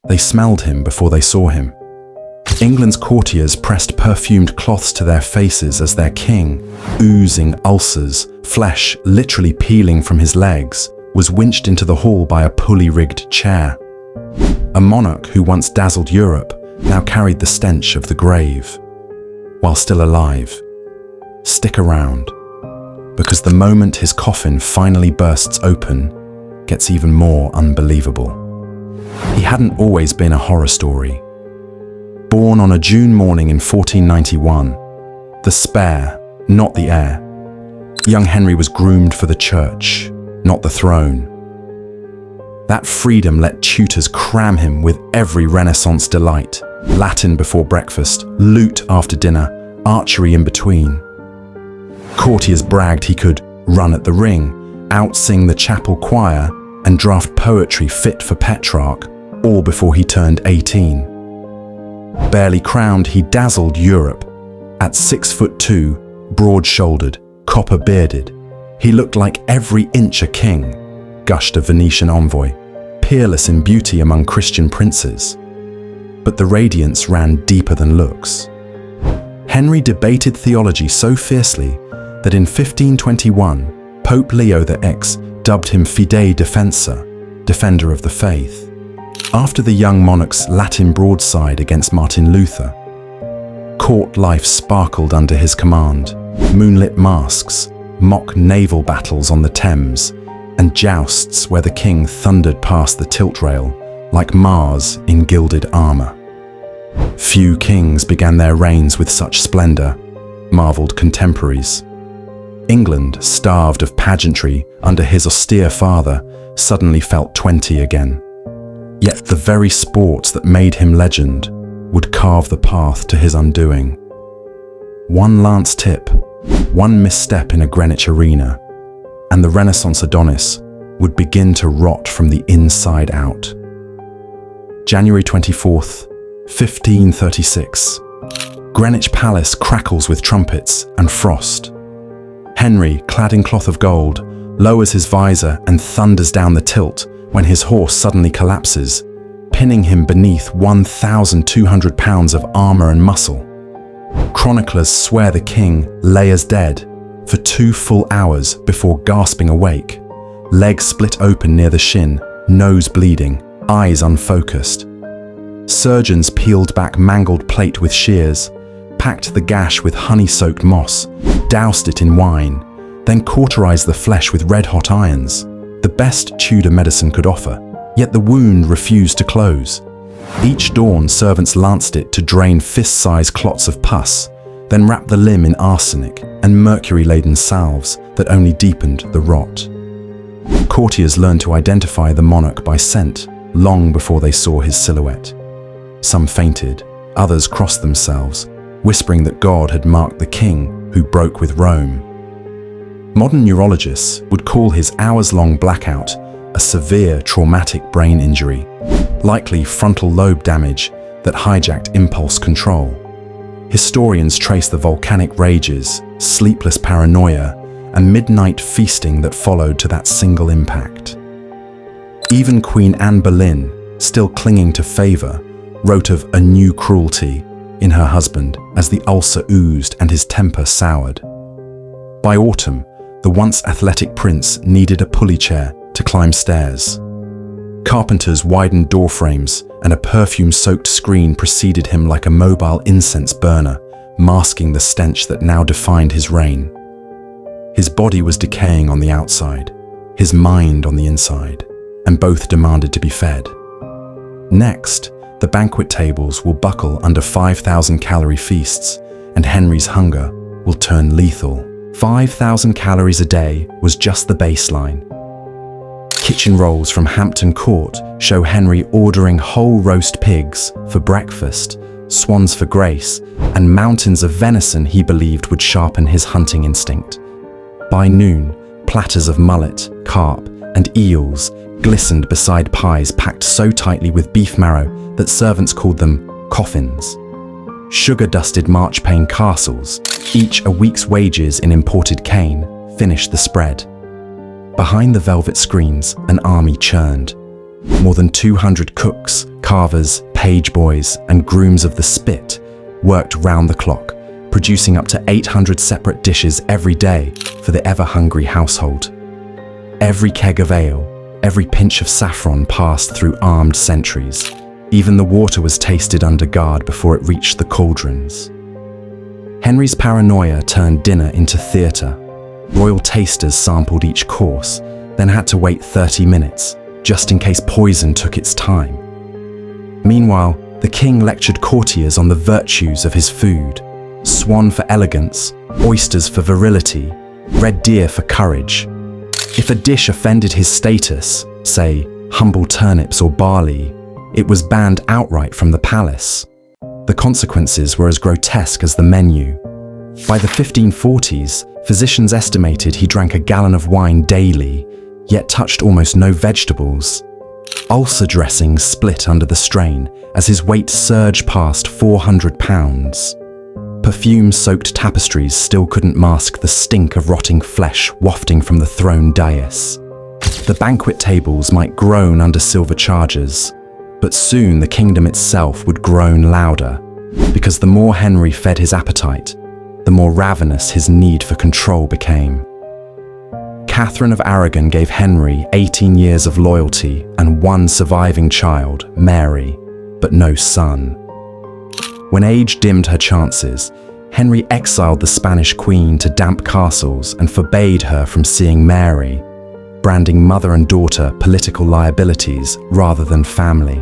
They smelled him before they saw him. England's courtiers pressed perfumed cloths to their faces as their king, oozing ulcers, flesh literally peeling from his legs, was winched into the hall by a pulley-rigged chair. A monarch who once dazzled Europe now carried the stench of the grave. While still alive, stick around, because the moment his coffin finally bursts open gets even more unbelievable. He hadn't always been a horror story. Born on a June morning in 1491, the spare, not the heir, young Henry was groomed for the church, not the throne. That freedom let tutors cram him with every Renaissance delight: Latin before breakfast, lute after dinner, archery in between. Courtiers bragged he could run at the ring, out-sing the chapel choir, and draft poetry fit for Petrarch, all before he turned 18. Barely crowned, he dazzled Europe. At 6'2", broad-shouldered, copper-bearded, he looked like every inch a king, gushed a Venetian envoy, peerless in beauty among Christian princes. But the radiance ran deeper than looks. Henry debated theology so fiercely that in 1521, Pope Leo X dubbed him Fidei Defensor, defender of the faith, after the young monarch's Latin broadside against Martin Luther. Court life sparkled under his command: moonlit masks, mock naval battles on the Thames, and jousts where the king thundered past the tilt rail like Mars in gilded armor. Few kings began their reigns with such splendor, marveled contemporaries. England, starved of pageantry under his austere father, suddenly felt 20 again. Yet the very sports that made him legend would carve the path to his undoing. One lance tip, one misstep in a Greenwich arena, and the Renaissance Adonis would begin to rot from the inside out. January 24th, 1536. Greenwich Palace crackles with trumpets and frost. Henry, clad in cloth of gold, lowers his visor and thunders down the tilt when his horse suddenly collapses, pinning him beneath 1,200 pounds of armor and muscle. Chroniclers swear the king lay as dead for 2 full hours before gasping awake, legs split open near the shin, nose bleeding, eyes unfocused. Surgeons peeled back mangled plate with shears, packed the gash with honey-soaked moss, doused it in wine, then cauterized the flesh with red-hot irons, the best Tudor medicine could offer. Yet the wound refused to close. Each dawn, servants lanced it to drain fist-sized clots of pus, then wrapped the limb in arsenic and mercury-laden salves that only deepened the rot. Courtiers learned to identify the monarch by scent long before they saw his silhouette. Some fainted, others crossed themselves, whispering that God had marked the king who broke with Rome. Modern neurologists would call his hours-long blackout a severe traumatic brain injury, likely frontal lobe damage that hijacked impulse control. Historians trace the volcanic rages, sleepless paranoia, and midnight feasting that followed to that single impact. Even Queen Anne Boleyn, still clinging to favor, wrote of a new cruelty in her husband as the ulcer oozed and his temper soured. By autumn, the once athletic prince needed a pulley chair to climb stairs. Carpenters widened door frames, and a perfume-soaked screen preceded him like a mobile incense burner, masking the stench that now defined his reign. His body was decaying on the outside, his mind on the inside, and both demanded to be fed. Next, the banquet tables will buckle under 5,000-calorie feasts, and Henry's hunger will turn lethal. 5,000 calories a day was just the baseline. Kitchen rolls from Hampton Court show Henry ordering whole roast pigs for breakfast, swans for grace, and mountains of venison he believed would sharpen his hunting instinct. By noon, platters of mullet, carp, and eels glistened beside pies packed so tightly with beef marrow that servants called them coffins. Sugar-dusted marchpane castles, each a week's wages in imported cane, finished the spread. Behind the velvet screens, an army churned. More than 200 cooks, carvers, page boys, and grooms of the spit worked round the clock, producing up to 800 separate dishes every day for the ever-hungry household. Every keg of ale, every pinch of saffron passed through armed sentries. Even the water was tasted under guard before it reached the cauldrons. Henry's paranoia turned dinner into theatre. Royal tasters sampled each course, then had to wait 30 minutes, just in case poison took its time. Meanwhile, the king lectured courtiers on the virtues of his food: swan for elegance, oysters for virility, red deer for courage. If a dish offended his status, say humble turnips or barley, it was banned outright from the palace. The consequences were as grotesque as the menu. By the 1540s, physicians estimated he drank a gallon of wine daily, yet touched almost no vegetables. Ulcer dressings split under the strain as his weight surged past 400 pounds. Perfume-soaked tapestries still couldn't mask the stink of rotting flesh wafting from the throne dais. The banquet tables might groan under silver chargers, but soon the kingdom itself would groan louder, because the more Henry fed his appetite, the more ravenous his need for control became. Catherine of Aragon gave Henry 18 years of loyalty and one surviving child, Mary, but no son. When age dimmed her chances, Henry exiled the Spanish queen to damp castles and forbade her from seeing Mary, branding mother and daughter political liabilities rather than family.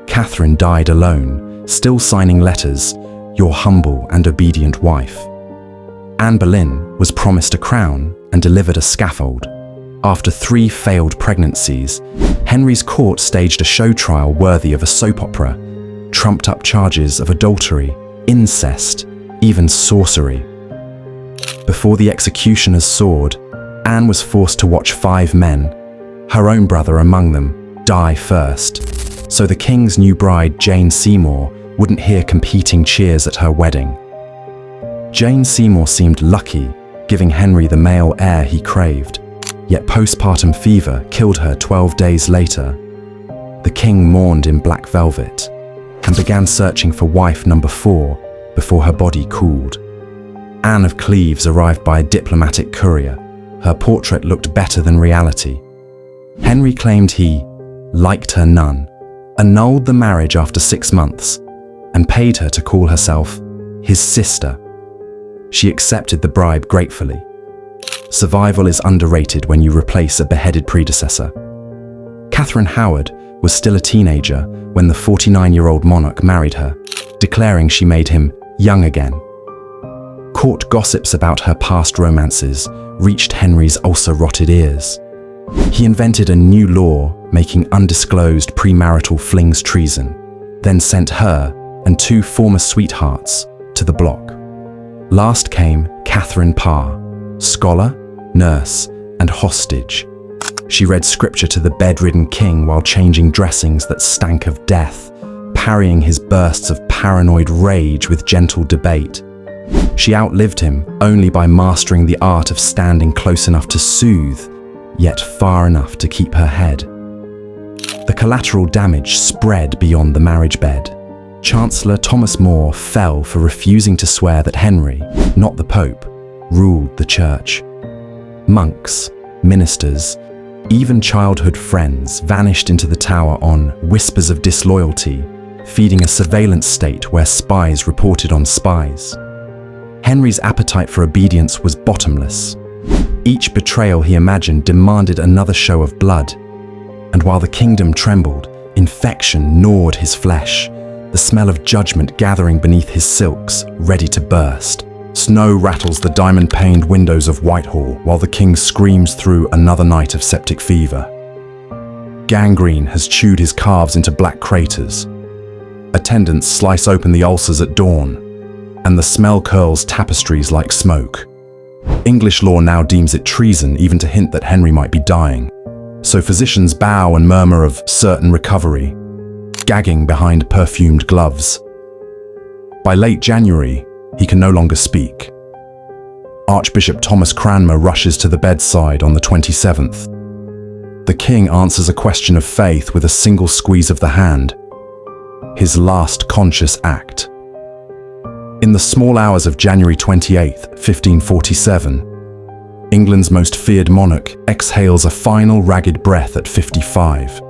Catherine died alone, still signing letters, "Your humble and obedient wife." Anne Boleyn was promised a crown and delivered a scaffold. After 3 failed pregnancies, Henry's court staged a show trial worthy of a soap opera, trumped up charges of adultery, incest, even sorcery. Before the executioner's sword, Anne was forced to watch 5 men, her own brother among them, die first, so the king's new bride, Jane Seymour, wouldn't hear competing cheers at her wedding. Jane Seymour seemed lucky, giving Henry the male heir he craved, yet postpartum fever killed her 12 days later. The king mourned in black velvet and began searching for wife number 4 before her body cooled. Anne of Cleves arrived by a diplomatic courier. Her portrait looked better than reality. Henry claimed he liked her none, annulled the marriage after 6 months, and paid her to call herself his sister. She accepted the bribe gratefully. Survival is underrated when you replace a beheaded predecessor. Catherine Howard was still a teenager when the 49-year-old monarch married her, declaring she made him young again. Court gossips about her past romances reached Henry's ulcer-rotted ears. He invented a new law making undisclosed premarital flings treason, then sent her and 2 former sweethearts to the block. Last came Catherine Parr, scholar, nurse, and hostage. She read scripture to the bedridden king while changing dressings that stank of death, parrying his bursts of paranoid rage with gentle debate. She outlived him only by mastering the art of standing close enough to soothe, yet far enough to keep her head. The collateral damage spread beyond the marriage bed. Chancellor Thomas More fell for refusing to swear that Henry, not the Pope, ruled the church. Monks, ministers, even childhood friends vanished into the tower on whispers of disloyalty, feeding a surveillance state where spies reported on spies. Henry's appetite for obedience was bottomless. Each betrayal he imagined demanded another show of blood. And while the kingdom trembled, infection gnawed his flesh, the smell of judgment gathering beneath his silks, ready to burst. Snow rattles the diamond-paned windows of Whitehall while the king screams through another night of septic fever. Gangrene has chewed his calves into black craters. Attendants slice open the ulcers at dawn, and the smell curls tapestries like smoke. English law now deems it treason even to hint that Henry might be dying, so physicians bow and murmur of certain recovery, gagging behind perfumed gloves. By late January, he can no longer speak. Archbishop Thomas Cranmer rushes to the bedside on the 27th. The the king answers a question of faith with a single squeeze of the hand, his last conscious act. In the small hours of January 28, 1547, England's most feared monarch exhales a final ragged breath at 55.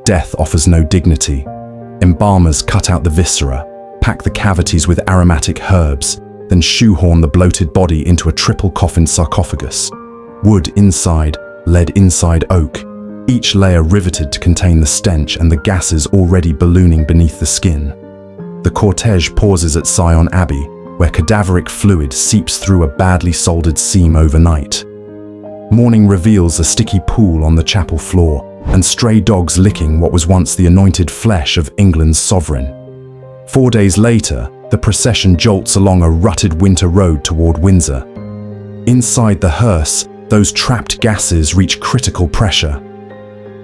Death offers no dignity. Embalmers cut out the viscera, pack the cavities with aromatic herbs, then shoehorn the bloated body into a triple-coffined sarcophagus. Wood inside, lead inside oak, each layer riveted to contain the stench and the gases already ballooning beneath the skin. The cortege pauses at Sion Abbey, where cadaveric fluid seeps through a badly soldered seam overnight. Morning reveals a sticky pool on the chapel floor, and stray dogs licking what was once the anointed flesh of England's sovereign. 4 days later, the procession jolts along a rutted winter road toward Windsor. Inside the hearse, those trapped gases reach critical pressure.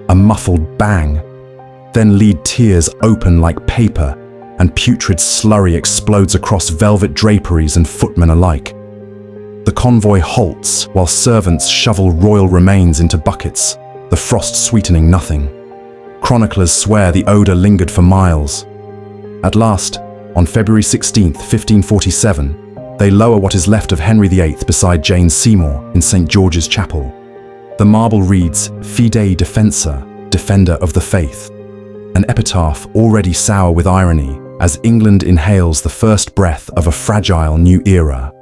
A muffled bang. Then lead tears open like paper, and putrid slurry explodes across velvet draperies and footmen alike. The convoy halts while servants shovel royal remains into buckets, the frost sweetening nothing. Chroniclers swear the odor lingered for miles. At last, on February 16, 1547, they lower what is left of Henry VIII beside Jane Seymour in St. George's Chapel. The marble reads, Fidei Defensor, Defender of the Faith, an epitaph already sour with irony as England inhales the first breath of a fragile new era.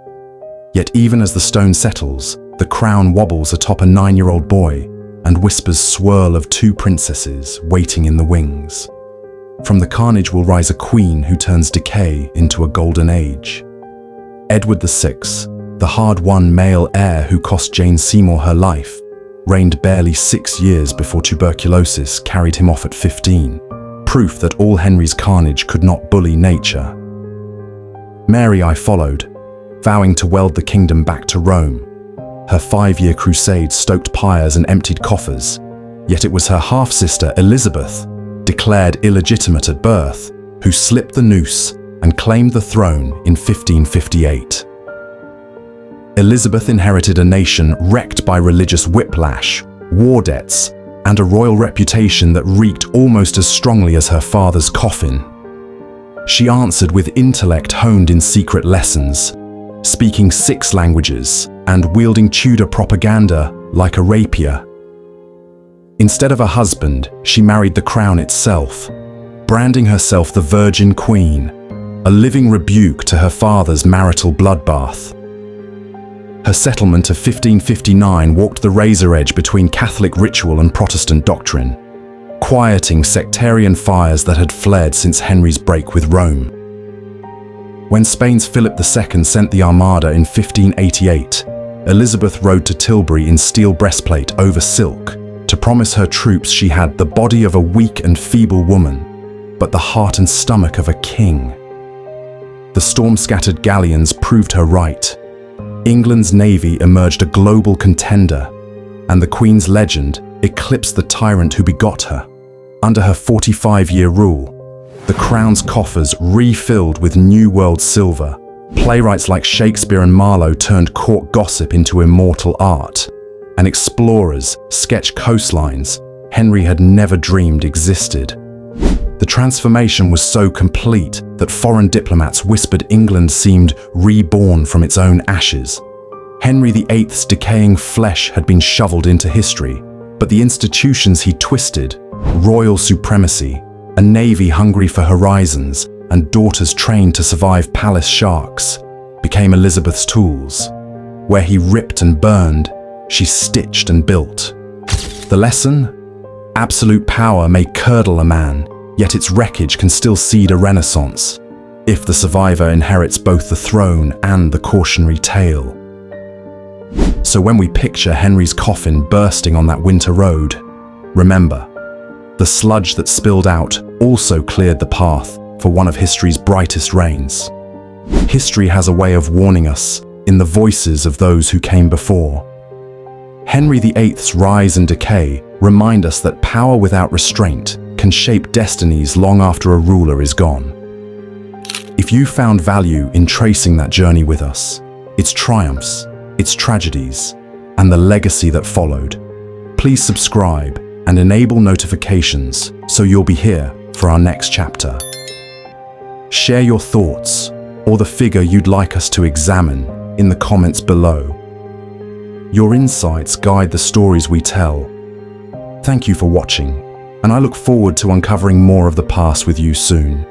Yet even as the stone settles, the crown wobbles atop a 9-year-old boy and whispers swirl of 2 princesses waiting in the wings. From the carnage will rise a queen who turns decay into a golden age. Edward VI, the hard-won male heir who cost Jane Seymour her life, reigned barely 6 years before tuberculosis carried him off at 15, proof that all Henry's carnage could not bully nature. Mary I followed, vowing to weld the kingdom back to Rome. Her 5-year crusade stoked pyres and emptied coffers, yet it was her half-sister Elizabeth, declared illegitimate at birth, who slipped the noose and claimed the throne in 1558. Elizabeth inherited a nation wrecked by religious whiplash, war debts, and a royal reputation that reeked almost as strongly as her father's coffin. She answered with intellect honed in secret lessons, speaking 6 languages and wielding Tudor propaganda like a rapier. Instead of a husband, she married the crown itself, branding herself the Virgin Queen, a living rebuke to her father's marital bloodbath. Her settlement of 1559 walked the razor edge between Catholic ritual and Protestant doctrine, quieting sectarian fires that had flared since Henry's break with Rome. When Spain's Philip II sent the Armada in 1588, Elizabeth rode to Tilbury in steel breastplate over silk to promise her troops she had the body of a weak and feeble woman, but the heart and stomach of a king. The storm-scattered galleons proved her right. England's navy emerged a global contender, and the Queen's legend eclipsed the tyrant who begot her. Under her 45-year rule, the crown's coffers refilled with New World silver. Playwrights like Shakespeare and Marlowe turned court gossip into immortal art, and explorers sketched coastlines Henry had never dreamed existed. The transformation was so complete that foreign diplomats whispered England seemed reborn from its own ashes. Henry VIII's decaying flesh had been shoveled into history, but the institutions he twisted, royal supremacy, a navy hungry for horizons, and daughters trained to survive palace sharks, became Elizabeth's tools. Where he ripped and burned, she stitched and built. The lesson? Absolute power may curdle a man, yet its wreckage can still seed a renaissance, if the survivor inherits both the throne and the cautionary tale. So when we picture Henry's coffin bursting on that winter road, remember, the sludge that spilled out also cleared the path for one of history's brightest reigns. History has a way of warning us in the voices of those who came before. Henry VIII's rise and decay remind us that power without restraint can shape destinies long after a ruler is gone. If you found value in tracing that journey with us, its triumphs, its tragedies, and the legacy that followed, please subscribe and enable notifications so you'll be here for our next chapter. Share your thoughts or the figure you'd like us to examine in the comments below. Your insights guide the stories we tell. Thank you for watching, and I look forward to uncovering more of the past with you soon.